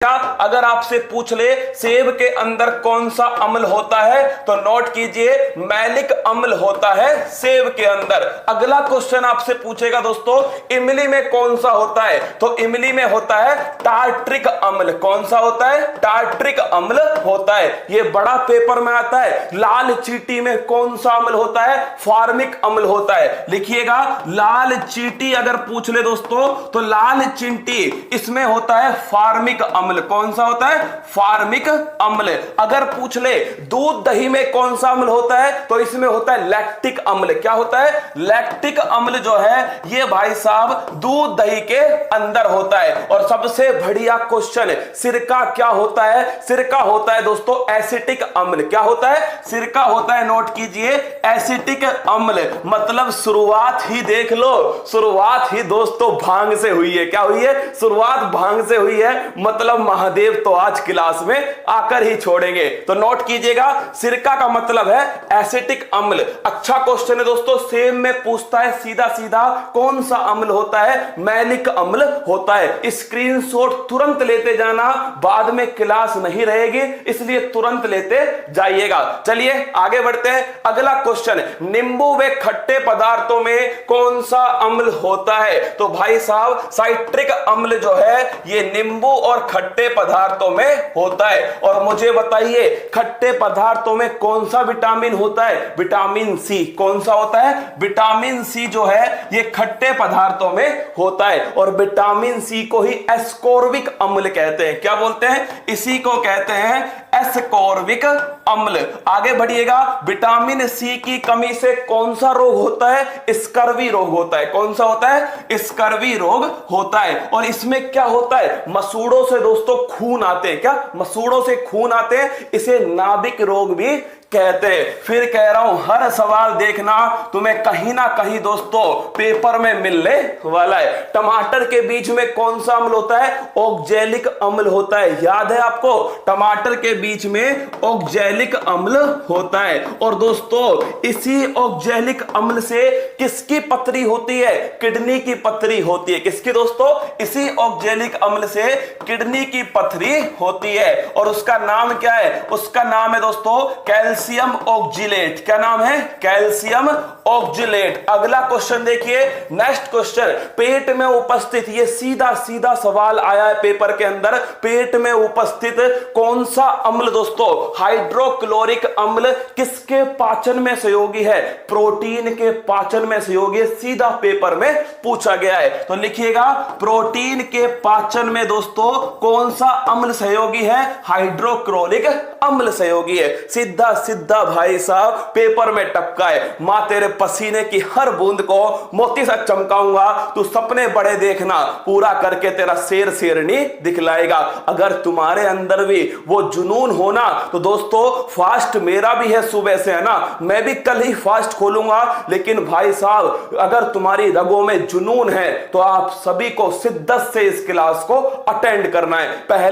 क्या अगर आपसे पूछ ले सेब के अंदर कौन सा अम्ल होता है तो नोट कीजिए मैलिक अम्ल होता है सेब के अंदर। अगला क्वेश्चन आपसे पूछेगा दोस्तों इमली में कौन सा होता है तो इमली में होता है टार्ट्रिक अम्ल। कौन सा होता है? टार्ट्रिक अम्ल होता है। यह बड़ा पेपर में आता है। लाल चींटी में कौन सा अम्ल होता है? फार्मिक अम्ल होता है। लिखिएगा लाल चींटी अगर पूछ ले दोस्तों तो लाल चींटी इसमें होता है फार्मिक अम्ल। कौन सा होता है? फार्मिक अम्ल। अगर पूछ ले दूध दही में कौन सा अम्ल होता है तो इसमें होता है लैक्टिक अम्ल। क्या होता है? लैक्टिक अम्ल जो है ये भाई साहब दूध दही के अंदर होता है। और सबसे बढ़िया क्वेश्चन सिरका क्या होता है? सिरका होता है दोस्तों एसिटिक अम्ल। क्या होता है? सिरका होता है, नोट कीजिए, एसिटिक अम्ल। मतलब शुरुआत ही देख लो, शुरुआत ही दोस्तों भांग से हुई है। क्या हुई है? शुरुआत भांग से हुई है। मतलब महादेव तो आज क्लास में आकर ही छोड़ेंगे। तो नोट कीजिएगा सिरका का मतलब है एसिटिक अम्ल। अच्छा क्वेश्चन है दोस्तों, सेम में पूछता है सीधा सीधा कौन सा अम्ल होता है? मैलिक अम्ल होता है। स्क्रीनशॉट तुरंत लेते जाना, बाद में क्लास नहीं रहेगी, इसलिए तुरंत लेते जाइएगा। चलिए आगे बढ़ते हैं। अगला क्वेश्चन, नींबू व खट्टे पदार्थों में कौन सा अम्ल होता है? तो भाई साहब साइट्रिक अम्ल जो है ये नींबू और खट्टे पदार्थों में होता है। और मुझे बताइए खट्टे पदार्थों में कौन सा विटामिन होता है? Vitamin C. कौन सा होता है? विटामिन सी जो है ये खट्टे पदार्थों में होता है। और विटामिन सी को ही एस्कोर्बिक अम्ल कहते हैं। क्या बोलते हैं? इसी को कहते हैं एस्कोर्बिक अम्ल। आगे बढ़िएगा, विटामिन सी की कमी से कौन सा रोग होता है? स्कर्वी रोग होता है। कौन सा होता है? स्कर्वी रोग होता है। और इसमें क्या होता है? मसूड़ों से दोस्तों खून आते हैं। क्या? मसूड़ों से खून आते हैं, इसे नाभिक रोग भी कहते हैं। फिर कह रहा हूं हर सवाल देखना, तुम्हें कहीं ना कहीं दोस्तों पेपर में मिलने वाला है। टमाटर के बीज में कौन सा अम्ल होता है? ऑक्जेलिक अम्ल होता है। याद है आपको? टमाटर के बीच में ऑक्जेलिक अम्ल होता है। और दोस्तों इसी ऑक्जेलिक अम्ल से किसकी पथरी होती है? किडनी की पथरी होती है। किसकी दोस्तों? इसी ऑक्जेलिक अम्ल से किडनी की पथरी होती है। और उसका नाम क्या है? उसका नाम है दोस्तों कैल्शियम ऑक्जिलेट। क्या नाम है? Calcium oxalate. अगला क्वेश्चन देखिए, नेक्स्ट क्वेश्चन, पेट में उपस्थित, ये सीधा सीधा सवाल आया है पेपर के अंदर, पेट में उपस्थित कौन सा अम्ल दोस्तों? हाइड्रोक्लोरिक अम्ल किसके पाचन में सहयोगी है? प्रोटीन के पाचन में सहयोगी। सीधा पेपर में पूछा गया है। तो लिखिएगा प्रोटीन के पाचन में दोस्तों कौन सा अम्ल सहयोगी है? हाइड्रोक्लोरिक अम्ल सहयोगी है। सीधा सीधा भाई साहब पेपर में टपका है। मां तेरे पसीने की हर बूंद को मोती सा चमकाऊंगा, तू सपने बड़े देखना, पूरा करके तेरा शेर शेरनी दिखलाएगा। अगर तुम्हारे अंदर भी वो जुनून होना तो दोस्तों फास्ट मेरा भी है सुबह से, है ना, मैं भी कल ही फास्ट खोलूंगा। लेकिन भाई साहब अगर तुम्हारी रगों में जुनून है तो आप सभी को शिद्दत से इस क्लास को अटेंड करना है। पहले